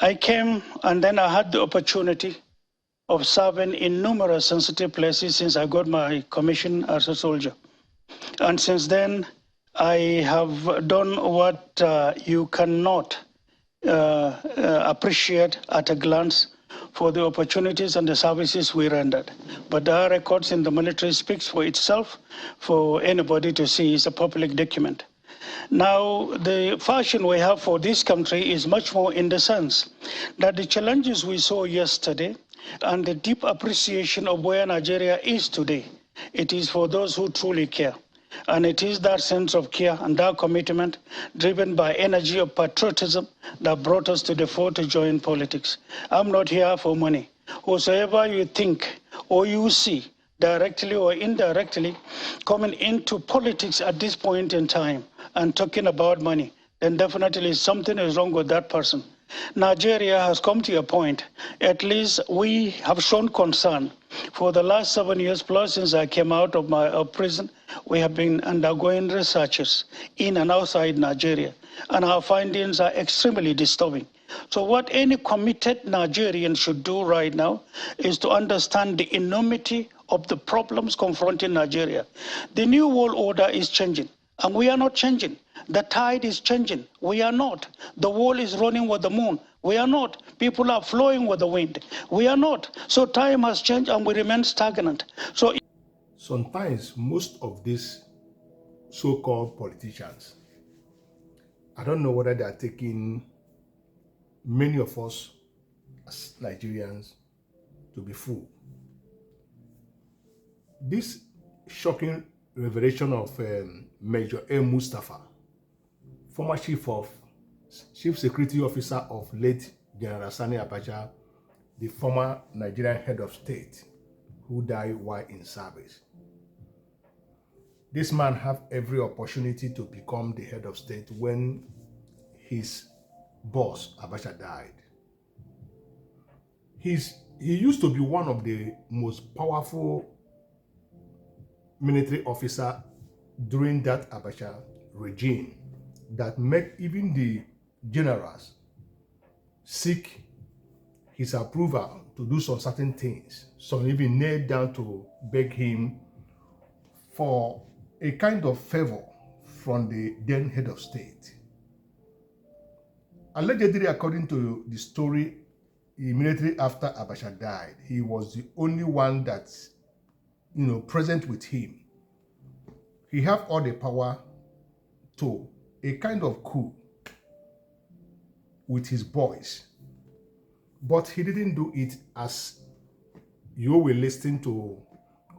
I came and then I had the opportunity of serving in numerous sensitive places since I got my commission as a soldier. And since then, I have done what you cannot appreciate at a glance for the opportunities and the services we rendered. But our records in the military speaks for itself for anybody to see. It's a public document. Now, the fashion we have for this country is much more in the sense that the challenges we saw yesterday and the deep appreciation of where Nigeria is today, it is for those who truly care. And it is that sense of care and that commitment driven by energy of patriotism that brought us to the fore to join politics. I'm not here for money. Whosoever you think or you see directly or indirectly coming into politics at this point in time and talking about money, then definitely something is wrong with that person. Nigeria has come to a point, at least we have shown concern. For the last 7 years plus since I came out of prison, we have been undergoing researches in and outside Nigeria, and our findings are extremely disturbing. So what any committed Nigerian should do right now is to understand the enormity of the problems confronting Nigeria. The new world order is changing, and we are not changing. The tide is changing. We are not. The world is running with the moon. We are not. People are flowing with the wind. We are not. So time has changed and we remain stagnant. So sometimes most of these so-called politicians, I don't know whether they are taking many of us as Nigerians to be fooled. This shocking revelation of Major A. Mustafa, former Chief Security Officer of late Gen Sani Abacha, the former Nigerian head of state who died while in service. This man had every opportunity to become the head of state when his boss, Abacha, died. He used to be one of the most powerful military officers during that Abacha regime that made even the generals seek his approval to do some certain things. Some even knelt down to beg him for a kind of favor from the then head of state. Allegedly, according to the story, immediately after Abacha died, he was the only one that's, present with him. He had all the power to a kind of coup with his boys, but he didn't do it as you will listen to,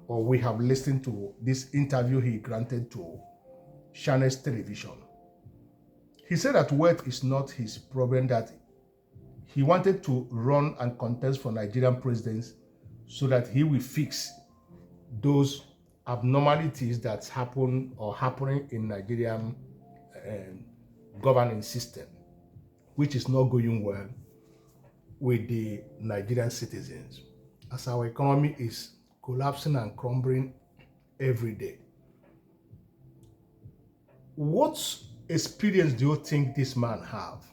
or we have listened to this interview he granted to Channels Television. He said that wealth is not his problem, that he wanted to run and contest for Nigerian presidents so that he will fix those abnormalities that happen or happening in Nigerian governing system, which is not going well with the Nigerian citizens, as our economy is collapsing and crumbling every day. What experience do you think this man have?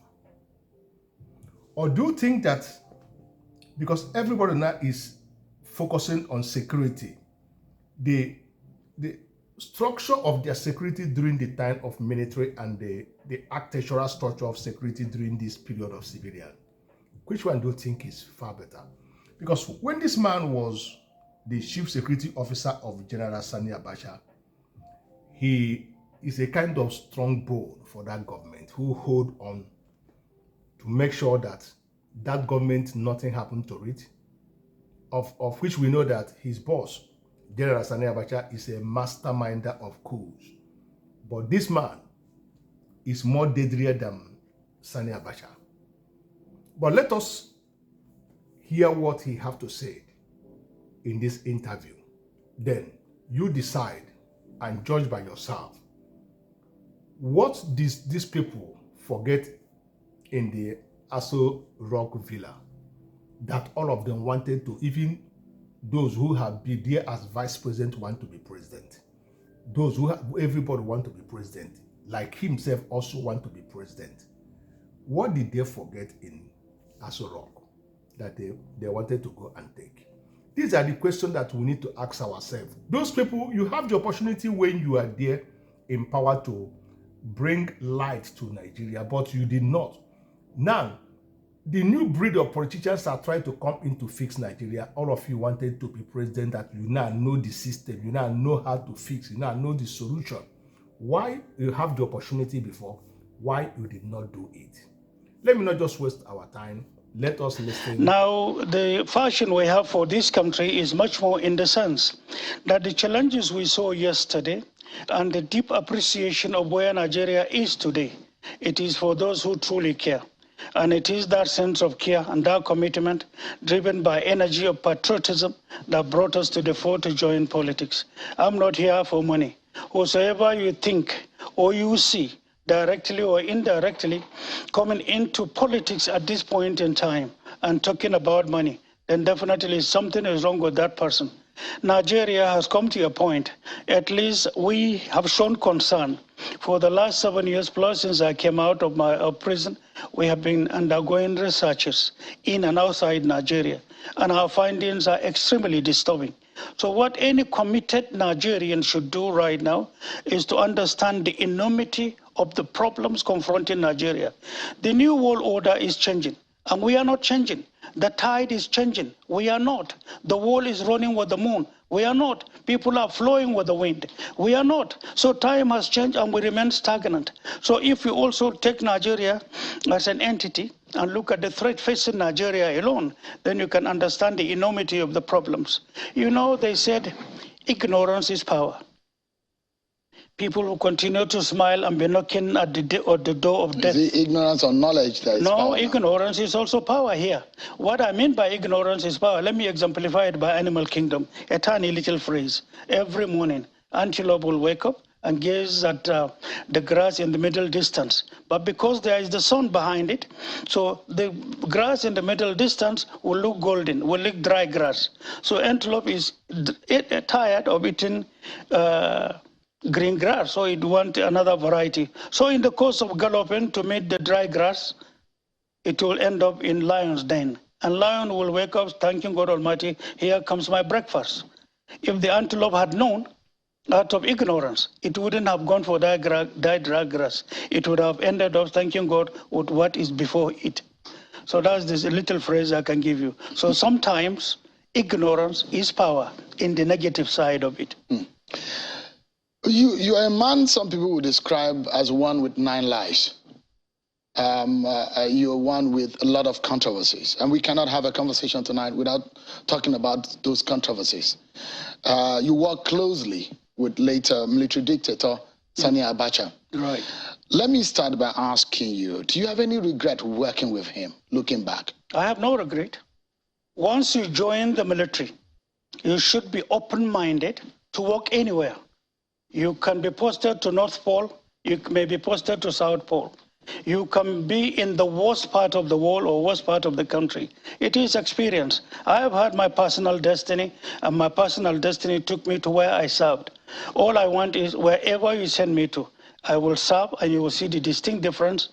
Or do you think that because everybody now is focusing on security, the structure of their security during the time of military and the architectural structure of security during this period of civilian, which one do you think is far better? Because when this man was the Chief Security Officer of Gen Sani Abacha, he is a kind of stronghold for that government who hold on to make sure that that government, nothing happened to it, of which we know that his boss, Gen Sani Abacha, is a masterminder of coups. But this man is more deadlier than Sani Abacha. But let us hear what he have to say in this interview. Then you decide and judge by yourself. What these people forget in the Aso Rock Villa that all of them wanted to, even those who have been there as vice president want to be president. Those who everybody want to be president, like himself also want to be president. What did they forget in Aso Rock that they wanted to go and take? These are the questions that we need to ask ourselves. Those people, you have the opportunity when you are there in power to bring light to Nigeria, but you did not. Now, the new breed of politicians are trying to come in to fix Nigeria. All of you wanted to be president, that you now know the system, you now know how to fix, you now know the solution. Why you have the opportunity before, why you did not do it? Let me not just waste our time. Let us listen. Now, the fashion we have for this country is much more in the sense that the challenges we saw yesterday and the deep appreciation of where Nigeria is today, it is for those who truly care. And it is that sense of care and that commitment driven by energy of patriotism that brought us to the fore to join politics. I'm not here for money. Whosoever you think or you see directly or indirectly coming into politics at this point in time and talking about money, then definitely something is wrong with that person. Nigeria has come to a point, at least we have shown concern. For the last 7 years plus since I came out of prison, we have been undergoing researches in and outside Nigeria, and our findings are extremely disturbing. So what any committed Nigerian should do right now is to understand the enormity of the problems confronting Nigeria. The new world order is changing, and we are not changing. The tide is changing. We are not. The world is running with the moon. We are not. People are flowing with the wind. We are not. So time has changed and we remain stagnant. So if you also take Nigeria as an entity and look at the threat facing Nigeria alone, then you can understand the enormity of the problems. You know, they said ignorance is power. People who continue to smile and be knocking at the door of death. Is it ignorance or knowledge that is power? No, ignorance is also power here. What I mean by ignorance is power. Let me exemplify it by animal kingdom. A tiny little phrase. Every morning, antelope will wake up and gaze at the grass in the middle distance. But because there is the sun behind it, so the grass in the middle distance will look golden, will look dry grass. So antelope is tired of eating green grass, so it wants another variety. So in the course of galloping to meet the dry grass, it will end up in lion's den. And lion will wake up thanking God Almighty, here comes my breakfast. If the antelope had known, out of ignorance, it wouldn't have gone for that dry grass. It would have ended up thanking God with what is before it. So that's this little phrase I can give you. So sometimes ignorance is power in the negative side of it. You are a man some people would describe as one with 9 lives. You're one with a lot of controversies. And we cannot have a conversation tonight without talking about those controversies. You work closely with later military dictator Sani Abacha. Right. Let me start by asking you, do you have any regret working with him, looking back? I have no regret. Once you join the military, you should be open-minded to work anywhere. You can be posted to North Pole, you may be posted to South Pole. You can be in the worst part of the world or worst part of the country. It is experience. I have had my personal destiny, and my personal destiny took me to where I served. All I want is wherever you send me to, I will serve, and you will see the distinct difference,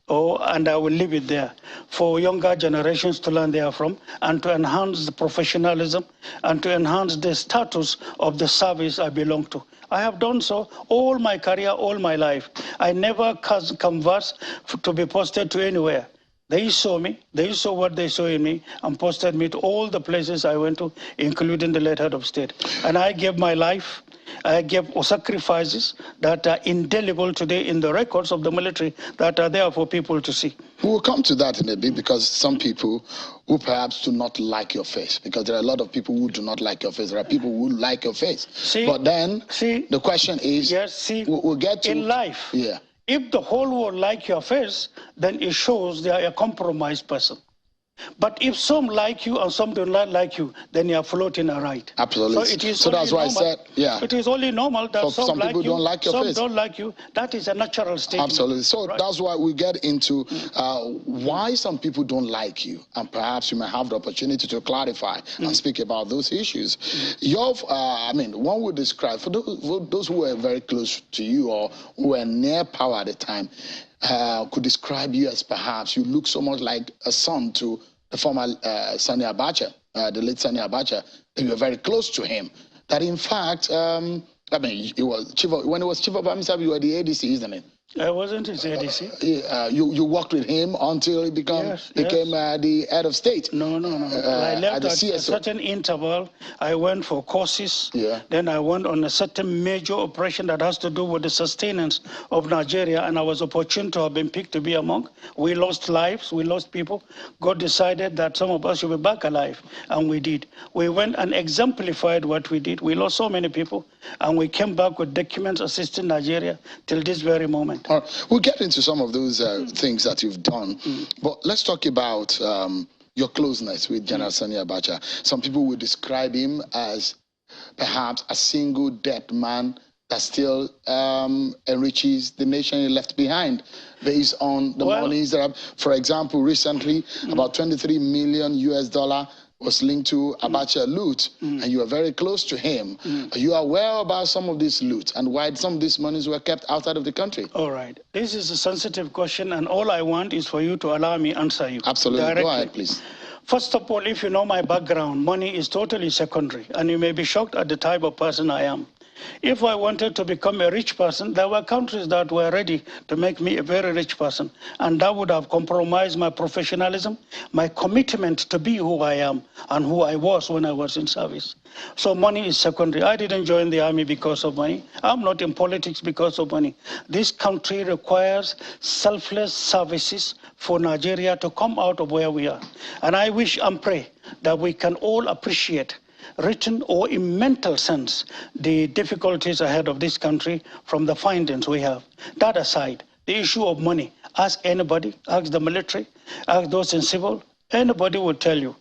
and I will leave it there for younger generations to learn therefrom and to enhance the professionalism and to enhance the status of the service I belong to. I have done so all my career, all my life. I never canvassed to be posted to anywhere. They saw me, they saw what they saw in me, and posted me to all the places I went to, including the late head of state. And I gave my life, I gave sacrifices that are indelible today in the records of the military that are there for people to see. We will come to that in a bit, because some people who perhaps do not like your face, because there are a lot of people who do not like your face. There are people who like your face. But then the question is, yes, we'll get to in life. Yeah. If the whole world like your face, then it shows they are a compromised person. But if some like you and some do not like you, then you are floating around. Absolutely. So, it is that's why normal. I said, yeah. It is only normal that some like people you, don't like your some face. don't like you. That is a natural state. Absolutely. So right? That's why we get into why some people don't like you, and perhaps you may have the opportunity to clarify and speak about those issues. One would describe, for those who were very close to you or who were near power at the time, could describe you as perhaps you look so much like a son to the former Sani Abacha, the late Sani Abacha, that you were very close to him. That in fact, I mean, it was when it was Chief of Army Staff, you were the ADC, isn't it? I wasn't his ADC. You worked with him until he became the head of state. No. I left at a CSO. certain interval. I went for courses. Yeah. Then I went on a certain major operation that has to do with the sustenance of Nigeria, and I was opportune to have been picked to be among. We lost lives. We lost people. God decided that some of us should be back alive, and we did. We went and exemplified what we did. We lost so many people, and we came back with documents assisting Nigeria till this very moment. All right. We'll get into some of those things that you've done, but let's talk about your closeness with General Sani Abacha. Some people would describe him as perhaps a single dead man that still enriches the nation he left behind based on the monies that, for example, recently about $23 million was linked to Abacha loot, and you are very close to him. You are aware about some of this loot and why some of these monies were kept outside of the country. All right. This is a sensitive question, and all I want is for you to allow me answer you. Absolutely. Directly. Go ahead, please. First of all, if you know my background, money is totally secondary, and you may be shocked at the type of person I am. If I wanted to become a rich person, there were countries that were ready to make me a very rich person, and that would have compromised my professionalism, my commitment to be who I am and who I was when I was in service. So money is secondary. I didn't join the army because of money. I'm not in politics because of money. This country requires selfless services for Nigeria to come out of where we are. And I wish and pray that we can all appreciate, written or in mental sense, the difficulties ahead of this country from the findings we have. That aside, the issue of money, ask anybody, ask the military, ask those in civil, anybody will tell you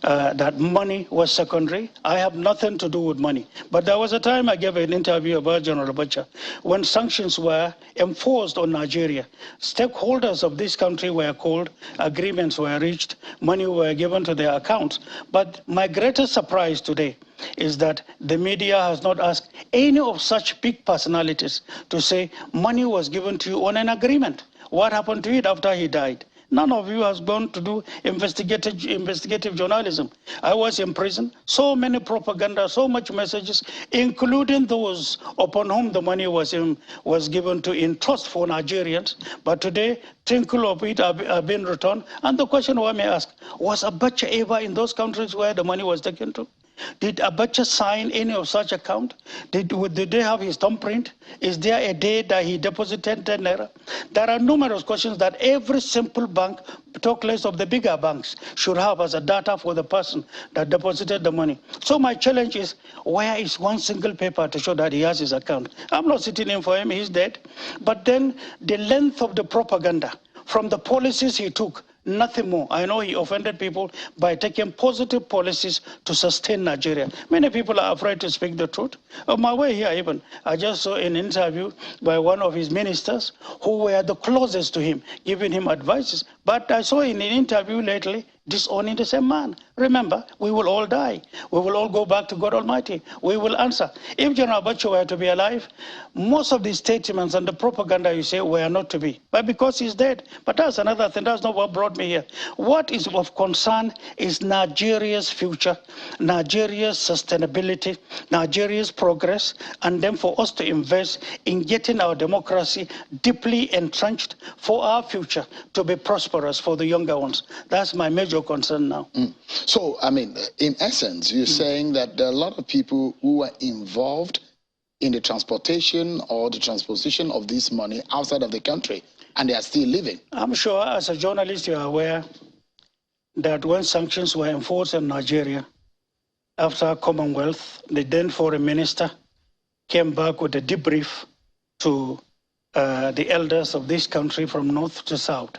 that money was secondary. I have nothing to do with money. But there was a time I gave an interview about General Abacha when sanctions were enforced on Nigeria. Stakeholders of this country were called, agreements were reached, money were given to their accounts. But my greatest surprise today is that the media has not asked any of such big personalities to say money was given to you on an agreement. What happened to it after he died? None of you has gone to do investigative journalism. I was in prison. So many propaganda, so much messages, including those upon whom the money was given to in trust for Nigerians. But today, trinkle of it are being returned. And the question one may ask, was Abacha ever in those countries where the money was taken to? Did Abacha sign any of such account? Did they have his thumbprint? Is there a day that he deposited 10 naira? There are numerous questions that every simple bank, talk less of the bigger banks, should have as a data for the person that deposited the money. So my challenge is, where is one single paper to show that he has his account? I'm not sitting in for him, he's dead. But then the length of the propaganda from the policies he took, nothing more. I know he offended people by taking positive policies to sustain Nigeria. Many people are afraid to speak the truth. On my way here even, I just saw an interview by one of his ministers who were the closest to him, giving him advices. But I saw in an interview lately, disowning the same man. Remember, we will all die. We will all go back to God Almighty. We will answer. If General Abacha were to be alive, most of the statements and the propaganda you say were not to be. But because he's dead. But that's another thing. That's not what brought me here. What is of concern is Nigeria's future, Nigeria's sustainability, Nigeria's progress, and then for us to invest in getting our democracy deeply entrenched for our future to be prosperous for the younger ones. That's my major concern now. So, I mean, in essence, you're saying that there are a lot of people who are involved in the transportation or the transposition of this money outside of the country, and they are still living. I'm sure as a journalist you are aware that when sanctions were enforced in Nigeria, after Commonwealth, the then foreign minister came back with a debrief to the elders of this country from north to south.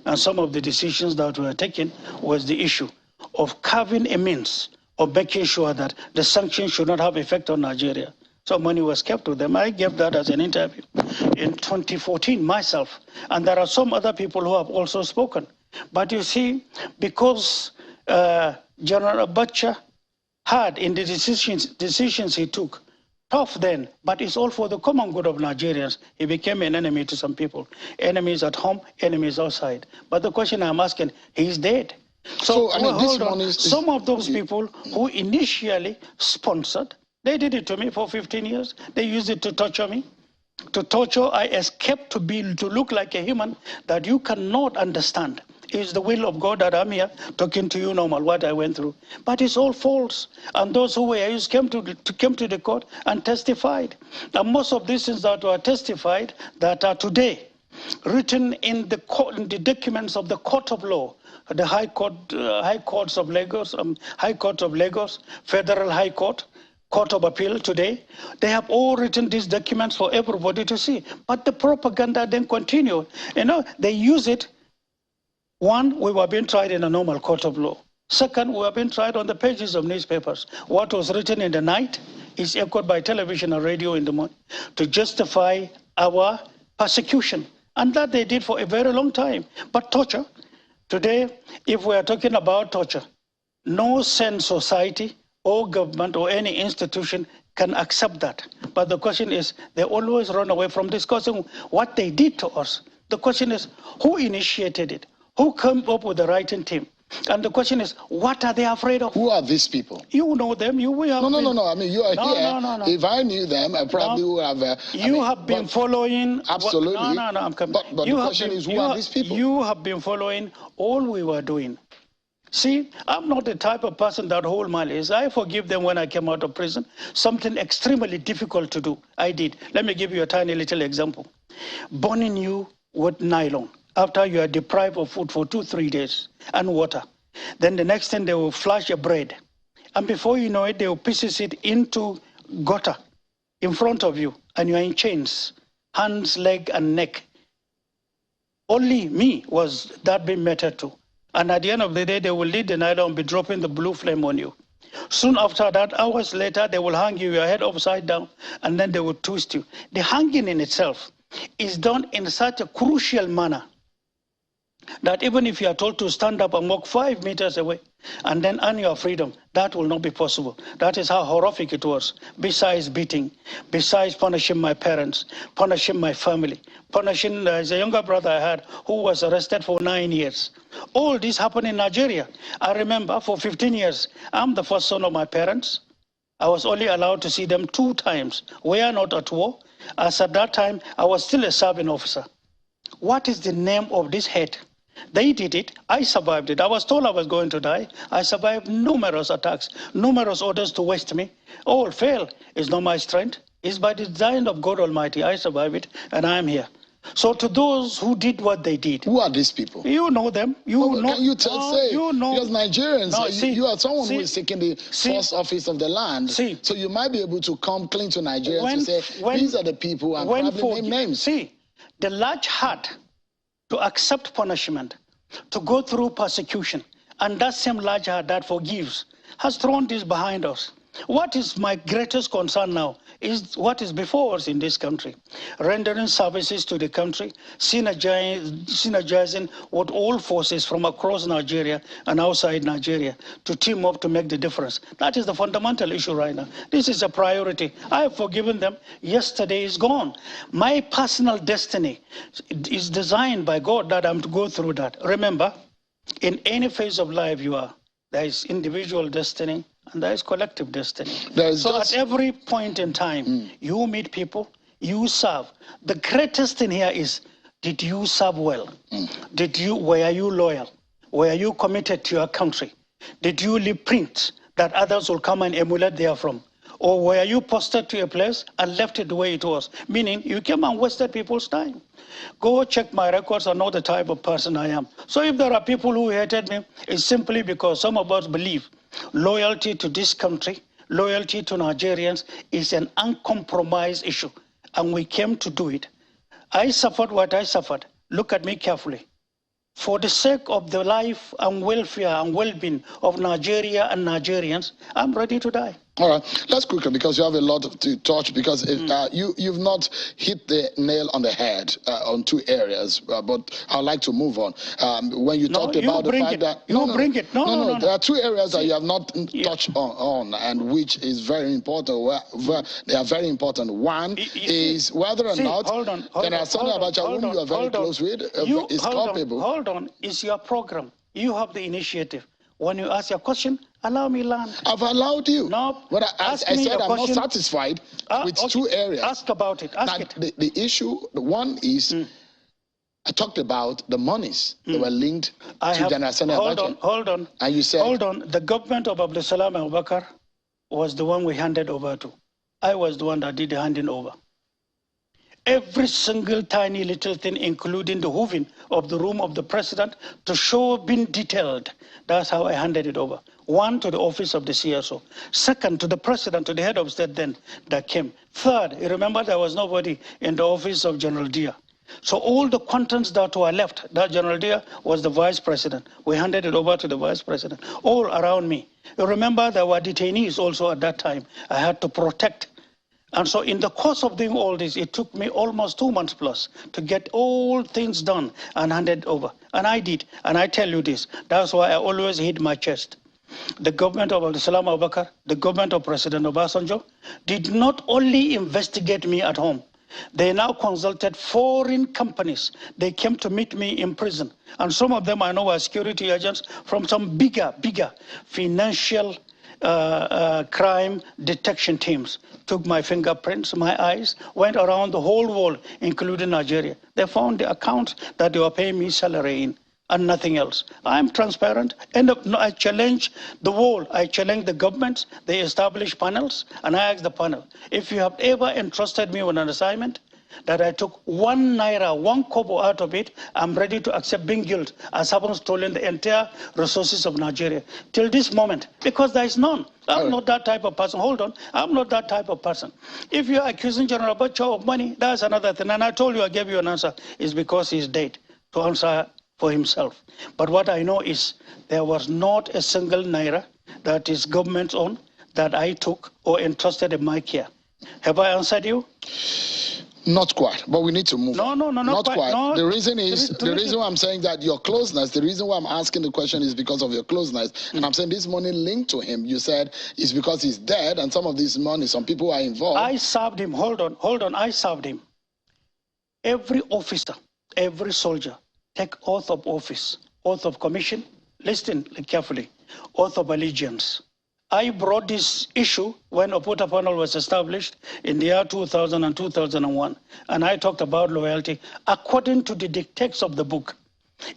And some of the decisions that were taken was the issue of carving a means of making sure that the sanctions should not have effect on Nigeria. So money was kept with them. I gave that as an interview in 2014 myself. And there are some other people who have also spoken. But you see, because General Abacha had in the decisions he took tough then, but it's all for the common good of Nigerians. He became an enemy to some people. Enemies at home, enemies outside. But the question I'm asking, he's dead. So I mean, hold on. Some of those people who initially sponsored, they did it to me for 15 years. They used it to torture me. To torture, I escaped to look like a human that you cannot understand. It's the will of God that I'm here talking to you normal, what I went through. But it's all false. And those who were used came to the court and testified. And most of these things that were testified that are today written in the documents of the court of law, the High Courts of Lagos, High Court of Lagos, Federal High Court, Court of Appeal today, they have all written these documents for everybody to see. But the propaganda then continued. You know, they use it. One, we were being tried in a normal court of law. Second, we were being tried on the pages of newspapers. What was written in the night is echoed by television and radio in the morning to justify our persecution. And that they did for a very long time. But torture, today, if we are talking about torture, no sane society or government or any institution can accept that. But the question is, they always run away from discussing what they did to us. The question is, who initiated it? Who came up with the writing team? And the question is, what are they afraid of? Who are these people? You know them. No. I mean, you are here. No. If I knew them, I probably would have. You have been following. Absolutely. I'm coming. But the question is, who are these people? You have been following all we were doing. See, I'm not the type of person that hold malice. I forgive them when I came out of prison. Something extremely difficult to do, I did. Let me give you a tiny little example. Burning you with nylon after you are deprived of food for 2-3 days and water. Then the next thing, they will flash a bread. And before you know it, they will pieces it into gutter in front of you. And you are in chains, hands, leg, and neck. Only me was that being meted to. And at the end of the day, they will lead the nylon and be dropping the blue flame on you. Soon after that, hours later, they will hang you, your head upside down, and then they will twist you. The hanging in itself is done in such a crucial manner that even if you are told to stand up and walk 5 meters away and then earn your freedom, that will not be possible. That is how horrific it was. Besides beating, besides punishing my parents, punishing my family, punishing, there's a younger brother I had who was arrested for 9 years. All this happened in Nigeria. I remember for 15 years, I'm the first son of my parents. I was only allowed to see them 2 times. We are not at war. As at that time, I was still a serving officer. What is the name of this hate? They did it. I survived it. I was told I was going to die. I survived numerous attacks, numerous orders to waste me. All failed. It's not my strength. It's by the design of God Almighty. I survived it, and I am here. So to those who did what they did. Who are these people? You know them. You know. Can you say? You know. Because Nigerians, you are someone who is seeking the first office of the land. So you might be able to come clean to Nigerians and say, these are the people, and probably name names. See, the large heart to accept punishment, to go through persecution, and that same large heart that forgives has thrown this behind us. What is my greatest concern now is what is before us in this country. Rendering services to the country, synergizing with all forces from across Nigeria and outside Nigeria to team up to make the difference. That is the fundamental issue right now. This is a priority. I have forgiven them. Yesterday is gone. My personal destiny is designed by God that I'm to go through that. Remember, in any phase of life you are, there is individual destiny, and there is collective destiny. So at every point in time, you meet people, you serve. The greatest thing here is, did you serve well? Were you loyal? Were you committed to your country? Did you leave prints that others will come and emulate therefrom? Or were you posted to a place and left it the way it was? Meaning you came and wasted people's time. Go check my records and know the type of person I am. So if there are people who hated me, it's simply because some of us believe loyalty to this country, loyalty to Nigerians is an uncompromised issue, and we came to do it. I suffered what I suffered. Look at me carefully. For the sake of the life and welfare and well-being of Nigeria and Nigerians, I'm ready to die. All right, let's quickly, because you have a lot to touch, because you've not hit the nail on the head on two areas, but I'd like to move on. When you talked about the fact that... No, there are two areas that you have not touched on, and which is very important. Where they are very important. One is whether or not Gen Sani Abacha, whom you are very close with, is culpable. Hold on, it's your program. You have the initiative. When you ask your question, allow me land. I've allowed you. No. But I said I'm not satisfied with two areas. Ask about it. The issue, the one is, I talked about the monies that were linked to Gen Sani Abacha. Hold on. And you said... Hold on. The government of Abdulsalam Abubakar was the one we handed over to. I was the one that did the handing over. Every single tiny little thing, including the hooving of the room of the president, to show being detailed. That's how I handed it over. One, to the office of the CSO. Second, to the president, to the head of state then that came. Third, you remember there was nobody in the office of General Dia. So all the contents that were left, that General Dia was the vice president. We handed it over to the vice president, all around me. You remember there were detainees also at that time. I had to protect. And so in the course of doing all this, it took me almost 2 months plus to get all things done and handed over. And I did. And I tell you this, that's why I always hit my chest. The government of Abdulsalam Abubakar, the government of President Obasanjo, did not only investigate me at home. They now consulted foreign companies. They came to meet me in prison. And some of them I know are security agents from some bigger financial crime detection teams. Took my fingerprints, my eyes, went around the whole world, including Nigeria. They found the accounts that they were paying me salary in and nothing else. I'm transparent. I challenge the world. I challenge the governments. They establish panels, and I ask the panel, if you have ever entrusted me with an assignment that I took 1 naira, 1 kobo out of it, I'm ready to accept being guilty as having stolen the entire resources of Nigeria. Till this moment, because there is none. I'm not that type of person. Hold on. I'm not that type of person. If you're accusing General Abacha of money, that's another thing. And I told you, I gave you an answer. It's because he's dead to answer for himself. But what I know is there was not a single naira that is government owned that I took or entrusted in my care. Have I answered you? Not quite, but we need to move. No, not quite. No. The reason is, the reason why I'm saying that your closeness, the reason why I'm asking the question is because of your closeness. And I'm saying this money linked to him, you said, is because he's dead, and some of this money, some people are involved. I served him. Hold on. I served him. Every officer, every soldier, take oath of office, oath of commission, listen carefully, oath of allegiance. I brought this issue when Oputa panel was established in the year 2000 and 2001, and I talked about loyalty according to the dictates of the book.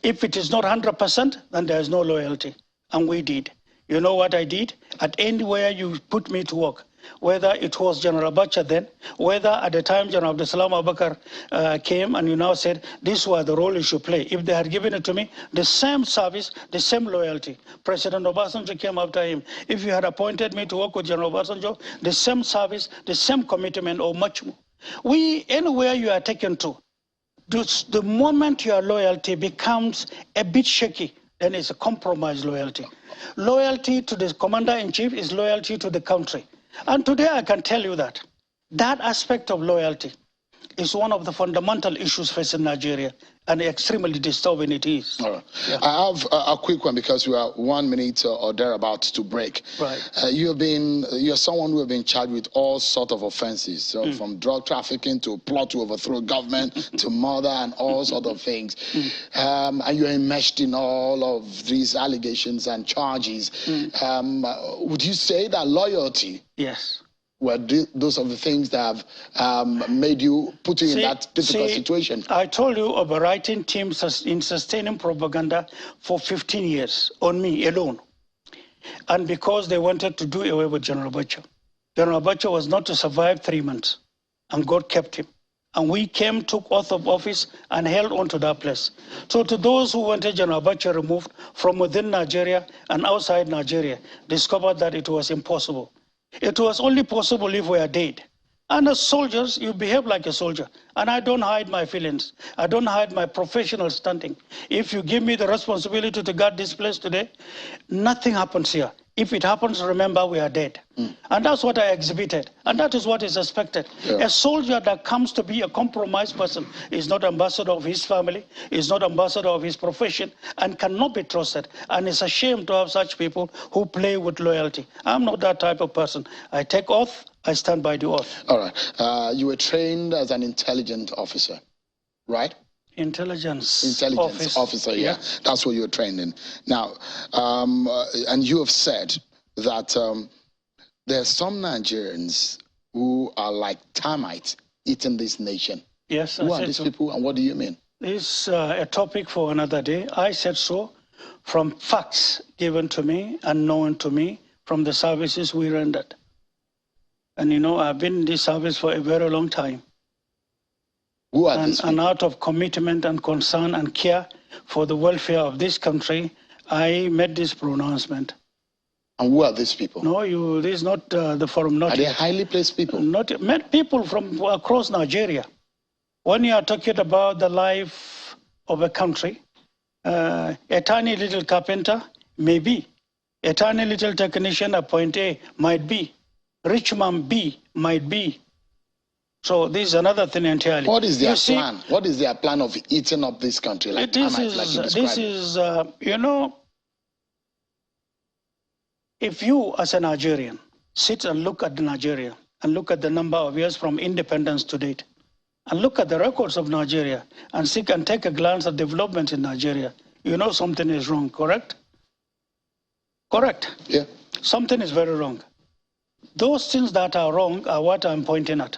If it is not 100%, then there is no loyalty, and we did. You know what I did? At anywhere you put me to work, whether it was General Abacha then, whether at the time General Abdulsalam Abubakar came and you now said, this was the role you should play. If they had given it to me, the same service, the same loyalty. President Obasanjo came after him. If you had appointed me to work with General Obasanjo, the same service, the same commitment or much more. Anywhere you are taken to, the moment your loyalty becomes a bit shaky, then it's a compromised loyalty. Loyalty to the commander-in-chief is loyalty to the country. And today I can tell you that aspect of loyalty is one of the fundamental issues facing Nigeria, and extremely disturbing it is. All right. Yeah. I have a quick one because we are 1 minute or thereabouts to break. Right. You're someone who have been charged with all sorts of offenses, so from drug trafficking to plot to overthrow government to murder and all sorts of things. And you're enmeshed in all of these allegations and charges. Would you say that loyalty? Yes. Were those are the things that have made you put you in that difficult situation? I told you of a writing team in sustaining propaganda for 15 years on me alone. And because they wanted to do away with General Abacha. General Abacha was not to survive 3 months, and God kept him. And we came, took oath of office, and held on to that place. So to those who wanted General Abacha removed from within Nigeria and outside Nigeria, discovered that it was impossible. It was only possible if we are dead. And as soldiers, you behave like a soldier. And I don't hide my feelings. I don't hide my professional standing. If you give me the responsibility to guard this place today, nothing happens here. If it happens, remember we are dead. And that's what I exhibited. And that is what is expected. Yeah. A soldier that comes to be a compromised person is not ambassador of his family, is not ambassador of his profession, and cannot be trusted. And it's a shame to have such people who play with loyalty. I'm not that type of person. I take oath. I stand by the oath. All right. You were trained as an intelligence officer, right? Intelligence officer, yeah. That's what you were trained in. Now, and you have said that there are some Nigerians who are like termites eating this nation. Yes, who are these people, and what do you mean? This is a topic for another day. I said so from facts given to me and known to me from the services we rendered. And you know, I've been in this service for a very long time. Who are these people? And out of commitment and concern and care for the welfare of this country, I made this pronouncement. And who are these people? No, this is not the forum. Not are they highly placed people? Not met people from across Nigeria. When you are talking about the life of a country, a tiny little carpenter may be, a tiny little technician at point A might be, rich man B might be. So this is another thing entirely. What is their plan? What is their plan of eating up this country? Like this is, you know, if you as a Nigerian sit and look at Nigeria and look at the number of years from independence to date, and look at the records of Nigeria and seek and take a glance at development in Nigeria, you know something is wrong, correct? Correct? Yeah. Something is very wrong. Those things that are wrong are what I'm pointing at.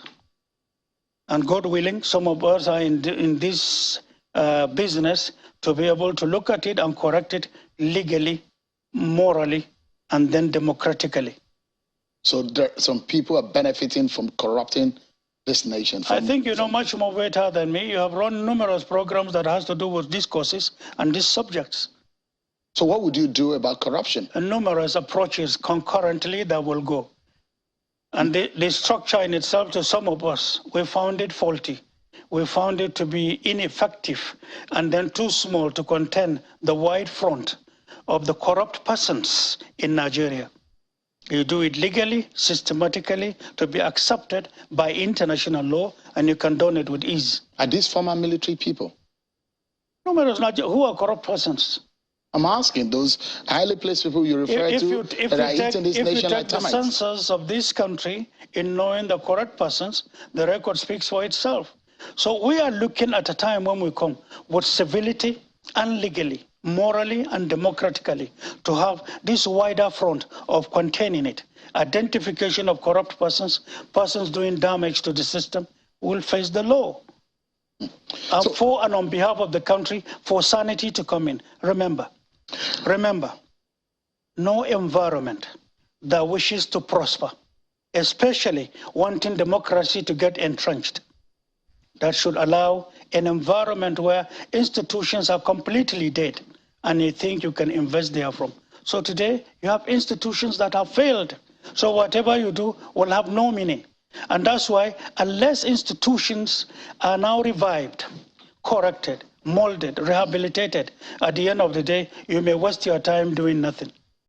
And God willing, some of us are in this business to be able to look at it and correct it legally, morally, and then democratically. So some people are benefiting from corrupting this nation. I think you know much more better than me. You have run numerous programs that has to do with these causes and these subjects. So what would you do about corruption? And numerous approaches concurrently that will go. And the structure in itself, to some of us, we found it faulty. We found it to be ineffective and then too small to contain the wide front of the corrupt persons in Nigeria. You do it legally, systematically, to be accepted by international law, and you condone it with ease. Are these former military people? Numerous who are corrupt persons. I'm asking those highly placed people you refer to that are eating this nation like termites. If you take the census of this country in knowing the correct persons, the record speaks for itself. So we are looking at a time when we come with civility and legally, morally and democratically, to have this wider front of containing it. Identification of corrupt persons, persons doing damage to the system, will face the law. And for and on behalf of the country, for sanity to come in. Remember, no environment that wishes to prosper, especially wanting democracy to get entrenched, that should allow an environment where institutions are completely dead and you think you can invest there from. So today, you have institutions that have failed. So whatever you do will have no meaning. And that's why, unless institutions are now revived, corrected, molded, rehabilitated, at the end of the day, you may waste your time doing nothing.